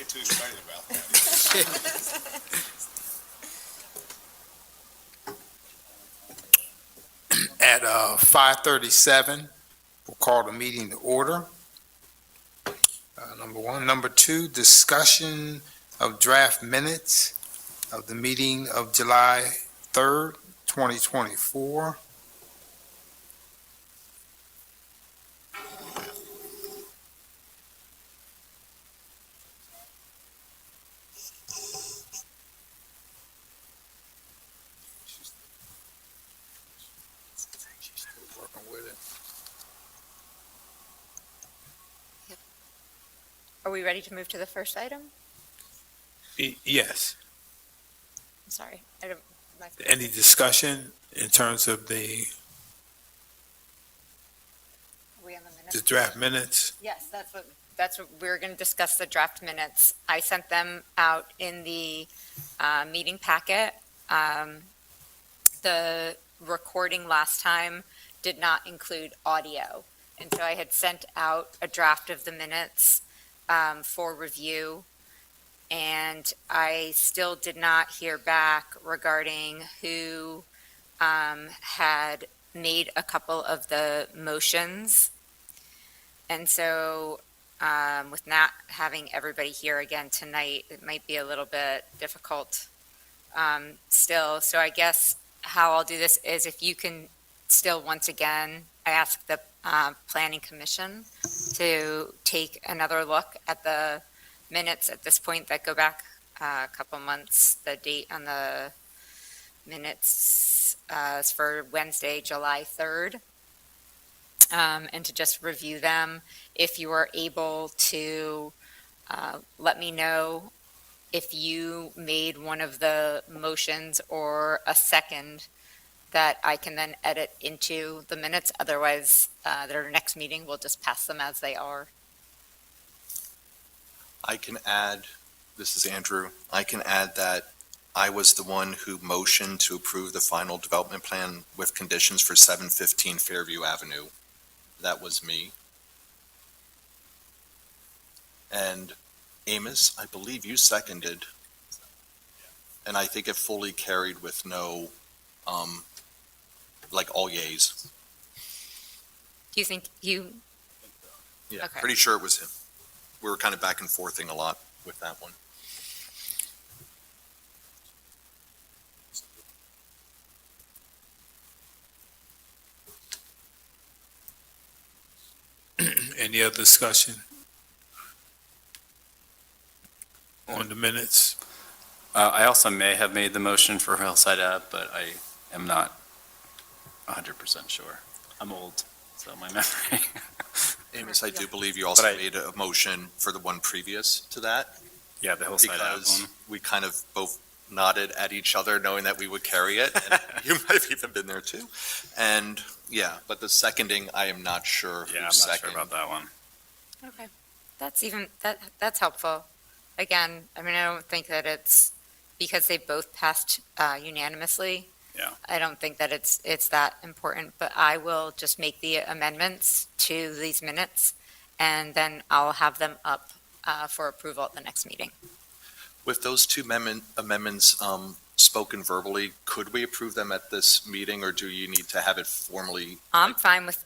get too excited about that. At 5:37, we'll call the meeting to order. Number one. Number two, discussion of draft minutes of the meeting of July 3rd, 2024. Working with it. Are we ready to move to the first item? Yes. I'm sorry. I don't. Any discussion in terms of the Are we on the minutes? draft minutes? Yes, that's what we're going to discuss, the draft minutes. I sent them out in the meeting packet. The recording last time did not include audio. And so I had sent out a draft of the minutes for review. And I still did not hear back regarding who had made a couple of the motions. And so with not having everybody here again tonight, it might be a little bit difficult still. So I guess how I'll do this is if you can still, once again, I ask the Planning Commission to take another look at the minutes at this point that go back a couple months. The date on the minutes is for Wednesday, July 3rd. And to just review them. If you are able to let me know if you made one of the motions or a second that I can then edit into the minutes. Otherwise, their next meeting, we'll just pass them as they are. I can add, this is Andrew, I can add that I was the one who motioned to approve the final development plan with conditions for 715 Fairview Avenue. That was me. And Amos, I believe you seconded. And I think it fully carried with no, like all yays. Do you think you, Yeah, Okay. pretty sure it was him. We were kind of back and forthing a lot with that one. Any other discussion on the minutes? I also may have made the motion for Hillside Ave, but I am not 100% sure. I'm old, so my memory. Amos, I do believe you also But I- made a motion for the one previous to that, Yeah, the Hillside Ave because one. we kind of both nodded at each other knowing that we would carry it. And you might have even been there too. And yeah, but the seconding, I am not sure Yeah, I'm who not seconded. sure about that one. okay, that's helpful. Again, I mean, I don't think that it's, because they both passed unanimously. Yeah. I don't think that it's that important, but I will just make the amendments to these minutes, and then I'll have them up for approval at the next meeting. With those two amendments spoken verbally, could we approve them at this meeting, or do you need to have it formally? I'm fine with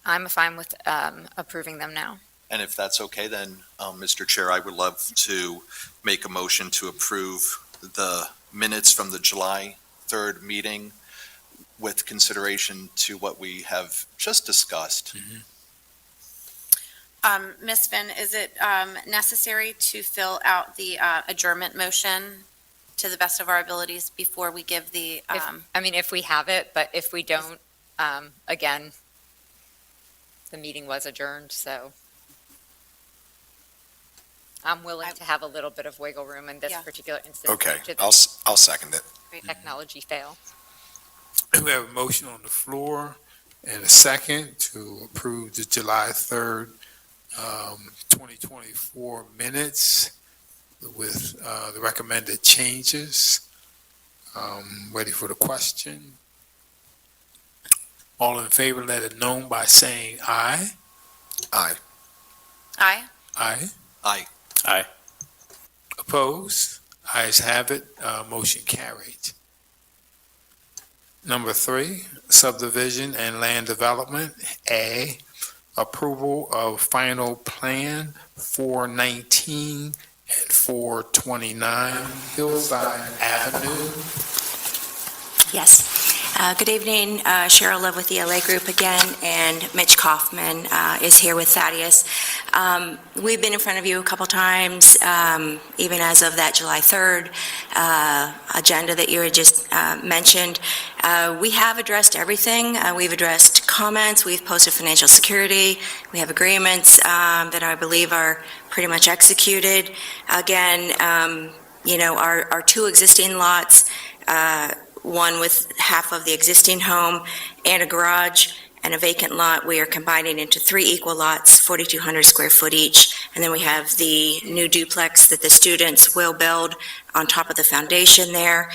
approving them now. And if that's okay, then, Mr. Chair, I would love to make a motion to approve the minutes from the July 3rd meeting with consideration to what we have just discussed. Ms. Finn, is it necessary to fill out the adjournment motion to the best of our abilities before we give the, If we have it, but if we don't, again, the meeting was adjourned, so I'm willing to have a little bit of wiggle room in this Yeah. particular instance. Okay, should I'll second it. the technology fail. We have a motion on the floor and a second to approve the July 3rd, 2024 minutes with the recommended changes. Ready for the question? All in favor, let it known by saying aye. Aye. aye? Aye. Aye. Aye. Opposed? Ayes have it, motion carried. Number 3, subdivision and land development. A, approval of final plan 419 and 429 Hillside Avenue. Yes. Good evening, Cheryl Love with the LA Group again, and Mitch Kaufman is here with Thaddeus. We've been in front of you a couple times, even as of that July 3rd agenda that you had just mentioned. We have addressed everything. We've addressed comments, we've posted financial security, we have agreements that I believe are pretty much executed. Again, our 2 existing lots, one with half of the existing home and a garage and a vacant lot, we are combining into 3 equal lots, 4,200 square foot each. And then we have the new duplex that the students will build on top of the foundation there.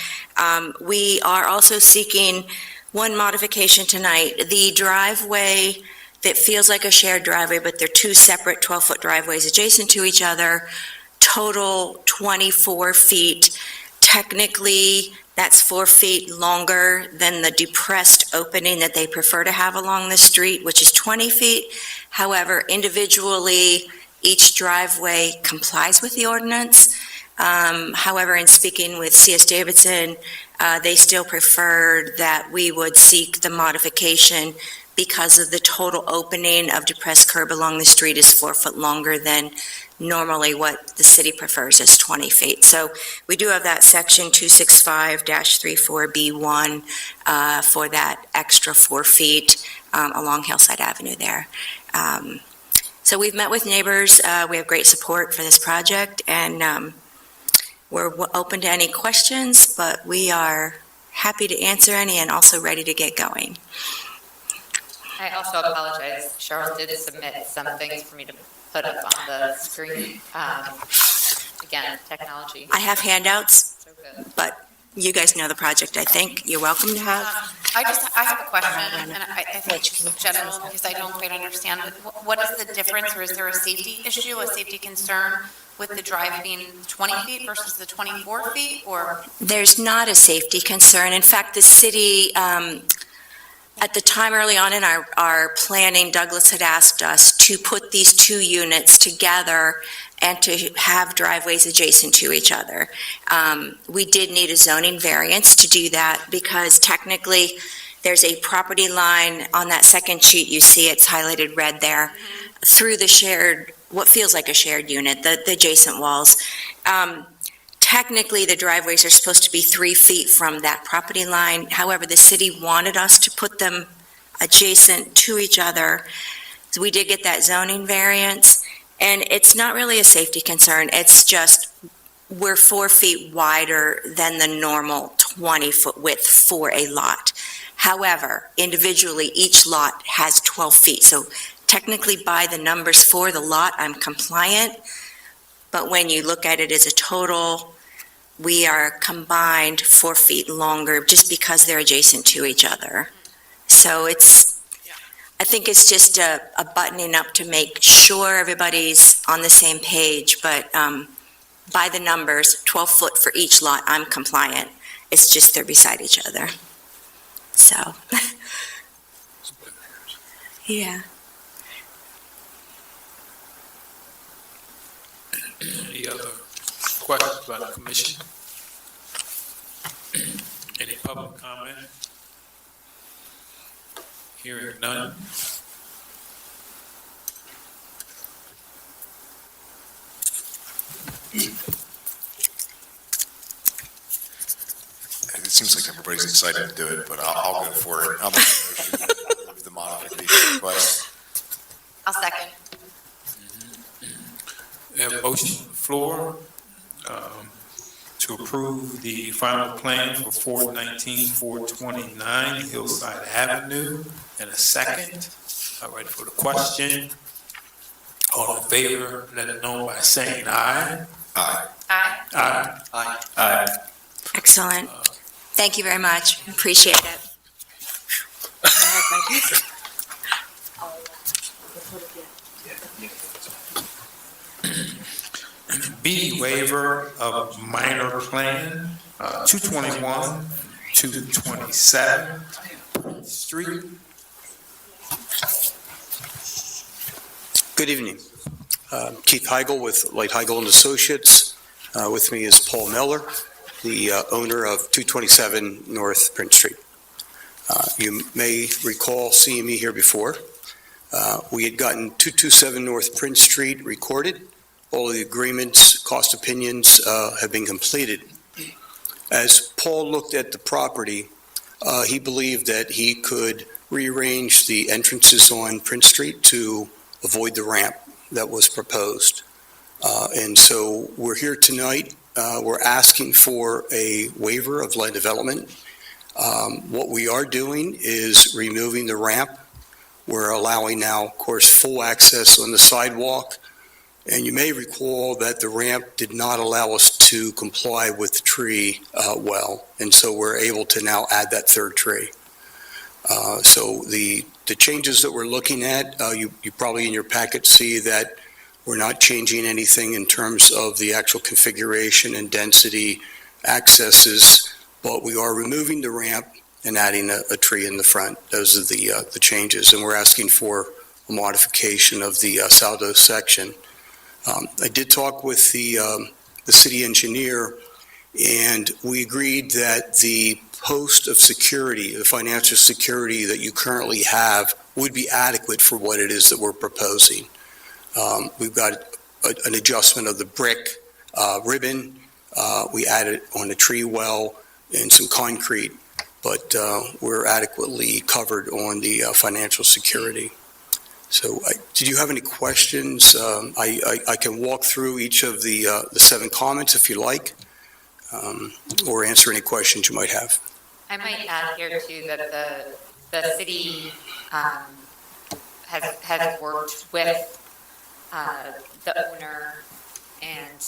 We are also seeking one modification tonight. The driveway that feels like a shared driveway, but they're 2 separate 12-foot driveways adjacent to each other, total 24 feet. Technically, that's 4 feet longer than the depressed opening that they prefer to have along the street, which is 20 feet. However, individually, each driveway complies with the ordinance. However, in speaking with C.S. Davidson, they still preferred that we would seek the modification because of the total opening of depressed curb along the street is 4 foot longer than normally what the city prefers is 20 feet. So we do have that section 265-34B1 for that extra 4 feet along Hillside Avenue there. So we've met with neighbors. We have great support for this project, and we're open to any questions, but we are happy to answer any and also ready to get going. I also apologize. Cheryl did submit some things for me to put up on the screen. Again, technology. I have handouts, So good. but you guys know the project, I think. You're welcome to have. I have a question, and I think it's general, because I don't quite understand. What is the difference, or is there a safety issue, a safety concern with the drive being 20 feet versus the 24 feet, or? There's not a safety concern. In fact, the city, at the time early on in our planning, Douglas had asked us to put these 2 units together and to have driveways adjacent to each other. We did need a zoning variance to do that because technically there's a property line on that second sheet. You see it's highlighted red there through the shared, what feels like a shared unit, the adjacent walls. Technically, the driveways are supposed to be 3 feet from that property line. However, the city wanted us to put them adjacent to each other. So we did get that zoning variance, and it's not really a safety concern. It's just we're 4 feet wider than the normal 20-foot width for a lot. However, individually, each lot has 12 feet. So technically, by the numbers for the lot, I'm compliant. But when you look at it as a total, we are combined 4 feet longer just because they're adjacent to each other. So I think it's just a buttoning up to make sure everybody's on the same page, but by the numbers, 12 foot for each lot, I'm compliant. It's just they're beside each other. So, yeah. Any other questions by the commission? Any public comment? Hearing none. It seems like everybody's excited to do it, but I'll go for it. I'll make a motion to approve the modification request. I'll second. We have a motion on the floor to approve the final plan for 419, 429 Hillside Avenue, and a second. All right, for the question. All in favor, let it know by saying aye. Aye. Aye. Aye. Aye. Aye. Excellent. Thank you very much. Appreciate it. B, waiver of minor plan, 221, 227 Street. Good evening. Keith Heigl with Light Heigl and Associates. With me is Paul Miller, the owner of 227 North Prince Street. You may recall seeing me here before. We had gotten 227 North Prince Street recorded. All of the agreements, cost opinions have been completed. As Paul looked at the property, he believed that he could rearrange the entrances on Prince Street to avoid the ramp that was proposed. And so we're here tonight. We're asking for a waiver of land development. What we are doing is removing the ramp. We're allowing now, of course, full access on the sidewalk. And you may recall that the ramp did not allow us to comply with the tree well. And so we're able to now add that third tree. So the changes that we're looking at, you probably in your packet see that we're not changing anything in terms of the actual configuration and density accesses, but we are removing the ramp and adding a tree in the front. Those are the changes, and we're asking for a modification of the Saldo section. I did talk with the city engineer, and we agreed that the post of security, the financial security that you currently have, would be adequate for what it is that we're proposing. We've got an adjustment of the brick ribbon. We added on the tree well and some concrete, but we're adequately covered on the financial security. So did you have any questions? I can walk through each of the 7 comments if you like, or answer any questions you might have. I might add here too that the city has worked with the owner and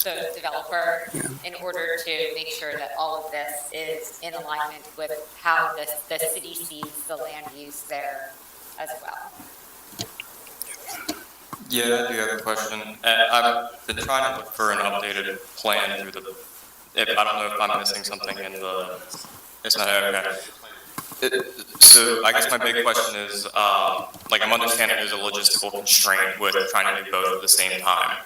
the developer in order to make sure that all of this is in alignment with how the city sees the land use there as well. Yeah, I do have a question. I've been trying to look for an updated plan through I don't know if I'm missing something in it's not, okay. So I guess my big question is, I'm understanding there's a logistical constraint with trying to do both at the same time.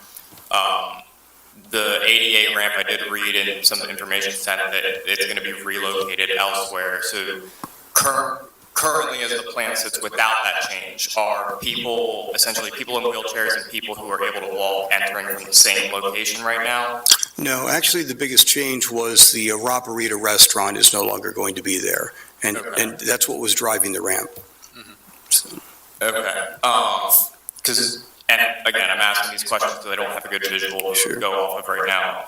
The ADA ramp, I did read in some information sent that it's going to be relocated elsewhere. So currently, as the plan sits without that change, are people, essentially people in wheelchairs and people who are able to walk entering from the same location right now? No, actually, the biggest change was the Raparita restaurant is no longer going to be there, and that's what was driving the ramp. So. Okay. And again, I'm asking these questions because I don't have a good visual to go off of right now.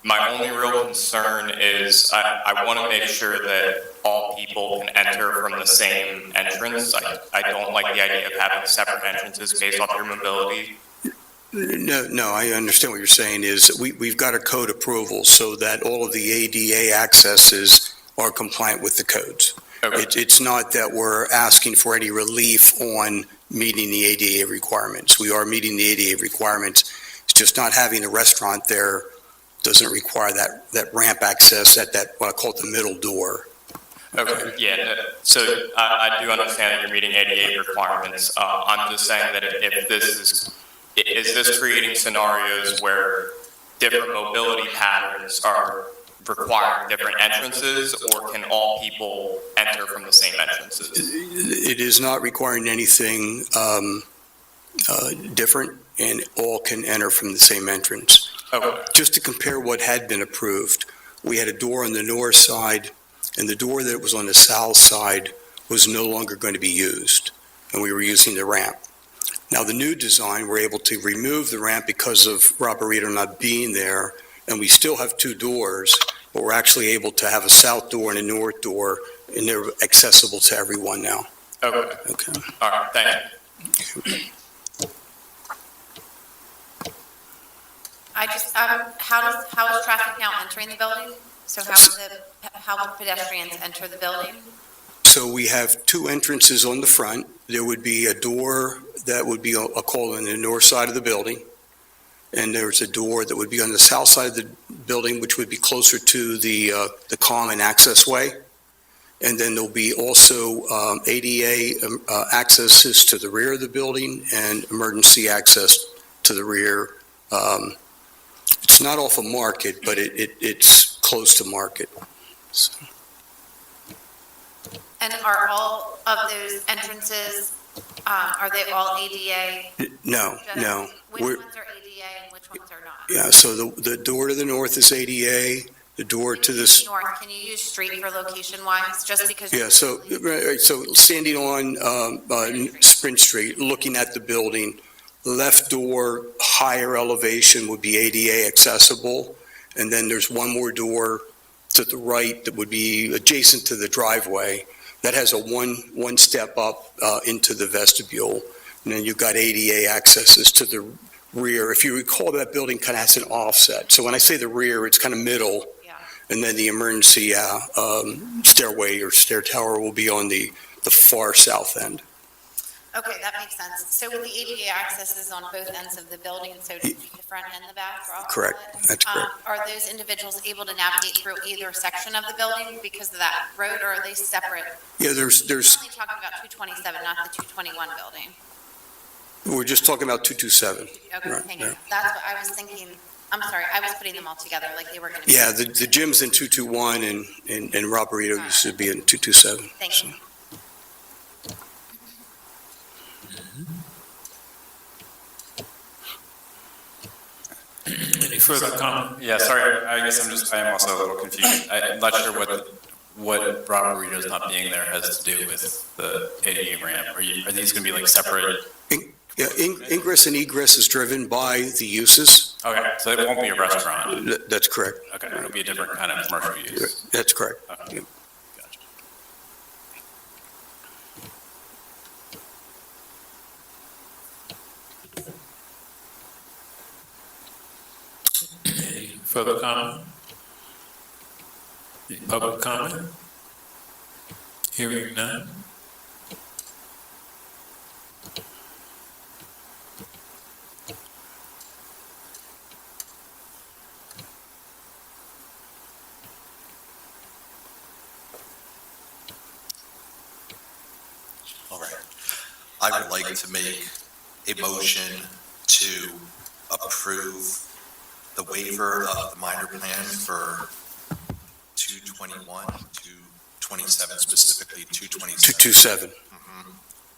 My only real concern is I want to make sure that all people can enter from the same entrance. I don't like the idea of having separate entrances based off your mobility. No, I understand what you're saying is we've got a code approval so that all of the ADA accesses are compliant with the codes. Okay. It's not that we're asking for any relief on meeting the ADA requirements. We are meeting the ADA requirements. It's just not having a restaurant there doesn't require that ramp access at that, what I call the middle door. Okay, yeah, so I do understand that you're meeting ADA requirements. I'm just saying that if this is this creating scenarios where different mobility patterns are requiring different entrances, or can all people enter from the same entrances? It is not requiring anything different, and all can enter from the same entrance. Okay. Just to compare what had been approved, we had a door on the north side, and the door that was on the south side was no longer going to be used, and we were using the ramp. Now, the new design, we're able to remove the ramp because of Raparita not being there, and we still have 2 doors, but we're actually able to have a south door and a north door, and they're accessible to everyone now. Okay. Okay. All right, thank you. How is traffic now entering the building? So how will pedestrians enter the building? So we have 2 entrances on the front. there would be a door that would be, I'll call it on the north side of the building, and there's a door that would be on the south side of the building, which would be closer to the common access way. And then there'll be also ADA accesses to the rear of the building and emergency access to the rear. It's not off of Market, but it's close to Market. So, And are all of those entrances, are they all ADA? no. Which We're- ones are ADA and which ones are not? Yeah, so the door to the north is ADA, the door to this, North, can you use street for location wise, just because? yeah, so standing on Sprint Street, looking at the building, left door, higher elevation would be ADA accessible, and then there's one more door to the right that would be adjacent to the driveway that has a one step up into the vestibule, and then you've got ADA accesses to the rear. If you recall, that building kind of has an offset. So when I say the rear, it's kind of middle, Yeah. and then the emergency stairway or stair tower will be on the far south end. Okay, that makes sense. So with the ADA accesses on both ends of the building, so to speak, the front and the back, or I'll call Correct, it, that's correct. Are those individuals able to navigate through either section of the building because of that road, or are they separate? Yeah, there's, We're only talking about 227, not the 221 building. we're just talking about 227. Okay, Right, thank you. yeah. That's what I was thinking. I'm sorry, I was putting them all together like they were going to be. Yeah, the gym's in 221 and Rob Burrito used to be in 227. Thank you. Any further comment? Yeah, sorry, I guess I am also a little confused. I'm not sure what Robert Burrito's not being there has to do with the ADA ramp. Are these gonna be like separate? Yeah, ingress and egress is driven by the uses. Okay, so it won't be a restaurant. That's correct. Okay, it'll be a different kind of commercial use. That's correct. Okay. Yeah. Gotcha. Any further comment? Any public comment? Hearing none. All right. I would like to make a motion to approve the waiver of the minor plan for 221, 227, specifically 227 227.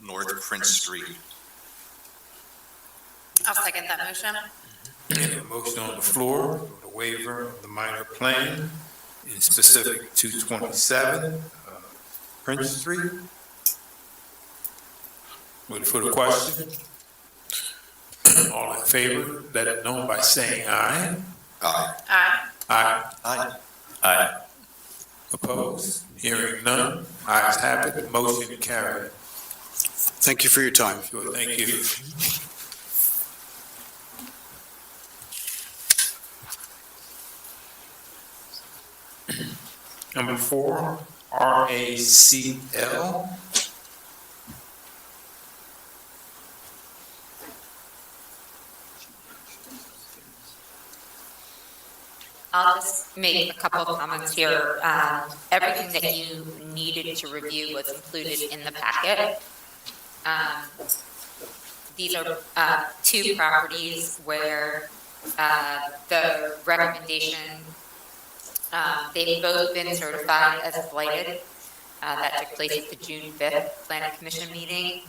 North Prince Street. I'll second that motion. Any motion on the floor for the waiver of the minor plan in specific 227 Prince Street? Waiting for the question. All in favor, let it know by saying aye. Aye. Aye. Aye. Aye. Aye. Opposed? Hearing none. Ayes have it. Motion carried. Thank you for your time. Sure, thank you. Number 4, RACL. I'll just make a couple of comments here. Everything that you needed to review was included in the packet. These are two properties where the recommendation, they've both been certified as blighted. That took place at the June 5th Planning Commission meeting.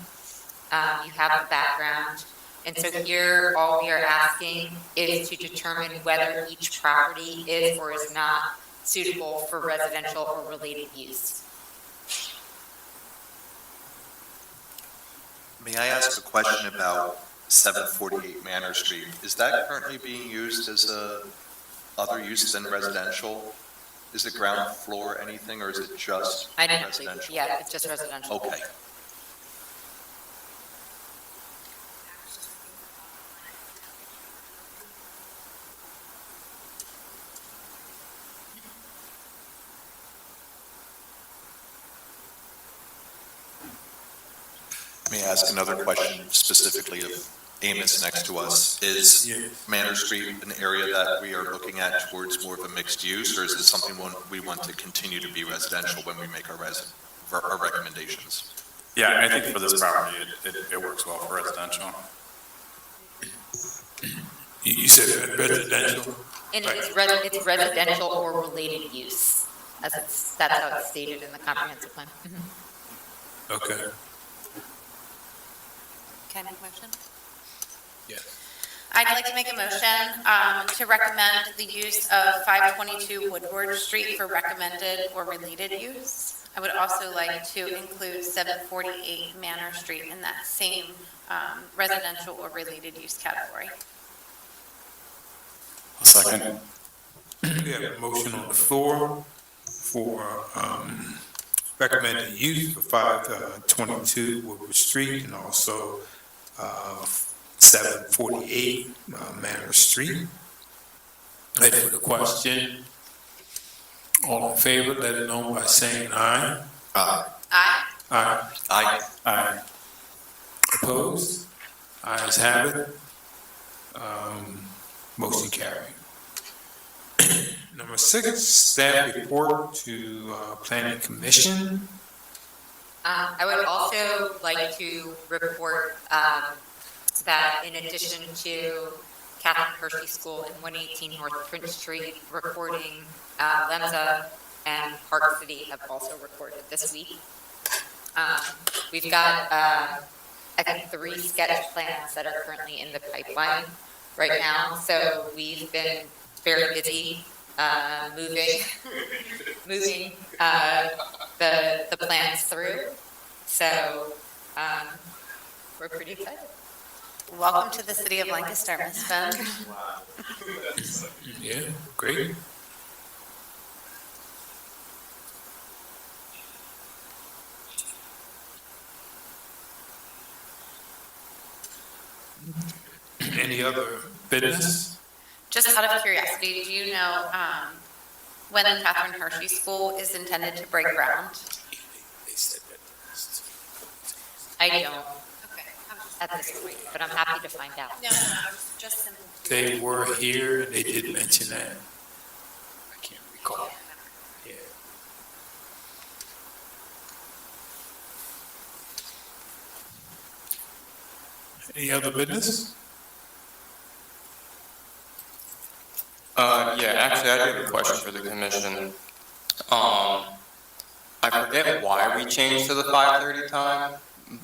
You have the background. And so here, all we are asking is to determine whether each property is or is not suitable for residential or related use. May I ask a question about 748 Manor Street? Is that currently being used as other use than residential? Is it ground floor anything, or is it just I didn't, residential? yeah, it's just residential. Okay. May I ask another question specifically of Amos next to us? Is Manor Street an area that we are looking at towards more of a mixed use, or is it something we want to continue to be residential when we make our recommendations? Yeah, I think for this property, it works well for residential. You said residential? And it's residential or related use, that's how it's stated in the comprehensive plan. Okay. Can I make a motion? Yes. I'd like to make a motion to recommend the use of 522 Woodward Street for recommended or related use. I would also like to include 748 Manor Street in that same residential or related use category. A second. We have a motion on the floor for recommended use for 522 Woodward Street and also 748 Manor Street. Ready for the question? All in favor, let it know by saying aye. Aye. Aye. Aye. Aye. Opposed? Ayes have it. Motion carried. Number 6, staff report to Planning Commission. I would also like to report that in addition to Catherine Hershey School and 118 North Prince Street recording, Lemza and Park City have also recorded this week. We've got, I think, 3 sketch plans that are currently in the pipeline right now. So we've been very busy moving the plans through. So we're pretty excited. Welcome to the city of Lancaster, Ms. Fenn. Yeah, great. Any other business? Just out of curiosity, do you know when the Catherine Hershey School is intended to break ground? I don't Okay. at this point, but I'm happy to find out. No, just simple. They were here, and they did mention that. I can't recall. Yeah. Any other business? Yeah, actually, I do have a question for the commission. I forget why we changed to the 5:30 time,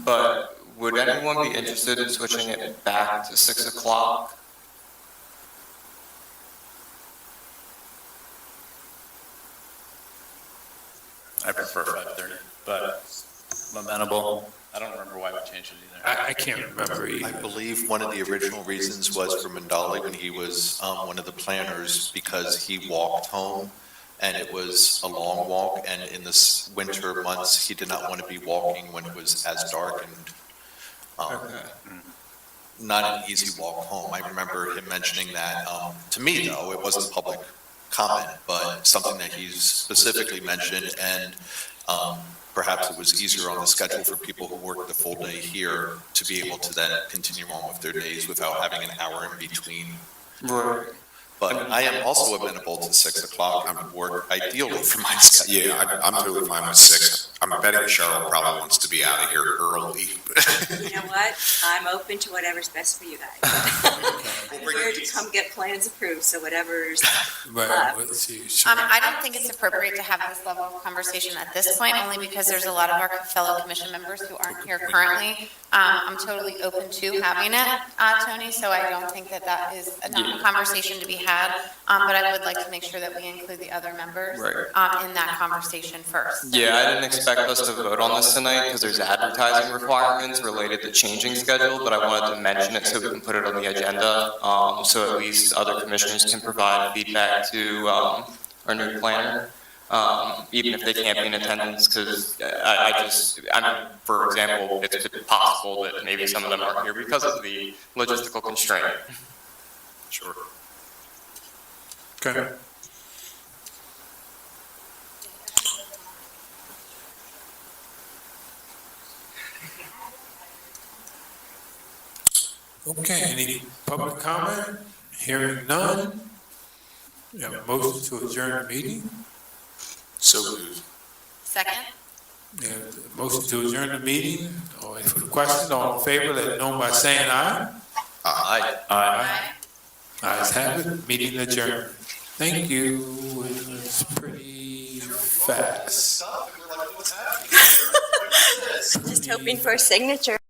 but would anyone be interested in switching it back to 6 o'clock? I prefer 5:30, but I'm amenable. I don't remember why we changed it either. I can't remember I either. believe one of the original reasons was for Mandali when he was one of the planners, because he walked home and it was a long walk, and in the winter months, he did not want to be walking when it was as dark and not an easy walk home. I remember him mentioning that. To me, though, it wasn't public comment, but something that he's specifically mentioned, and perhaps it was easier on the schedule for people who work the full day here to be able to then continue on with their days without having an hour in between. Right. But I am also amenable to 6 o'clock. I would work ideally for my schedule. Yeah, I'm totally fine with 6. I'm betting Cheryl probably wants to be out of here early. You know what? I'm open to whatever's best for you guys. I'm here to come get plans approved, so whatever's, Right, let's see. Sure. I don't think it's appropriate to have this level of conversation at this point, only because there's a lot of our fellow commission members who aren't here currently. I'm totally open to having it, Tony, so I don't think that is a conversation to be had. But I would like to make sure that we include the other members in that conversation first. Yeah, I didn't expect us to vote on this tonight because there's advertising requirements related to changing schedule, but I wanted to mention it so we can put it on the agenda, so at least other commissioners can provide feedback to our new planner, even if they can't be in attendance, because for example, it's possible that maybe some of them aren't here because of the logistical constraint. Sure. Okay. Okay, any public comment? Hearing none. You have a motion to adjourn the meeting? So moved. Second? You have a motion to adjourn the meeting, or any further questions, all in favor, let it know by saying aye. Aye. Aye. Ayes have it, meeting adjourned. Thank you, it was pretty fast. Just hoping for a signature.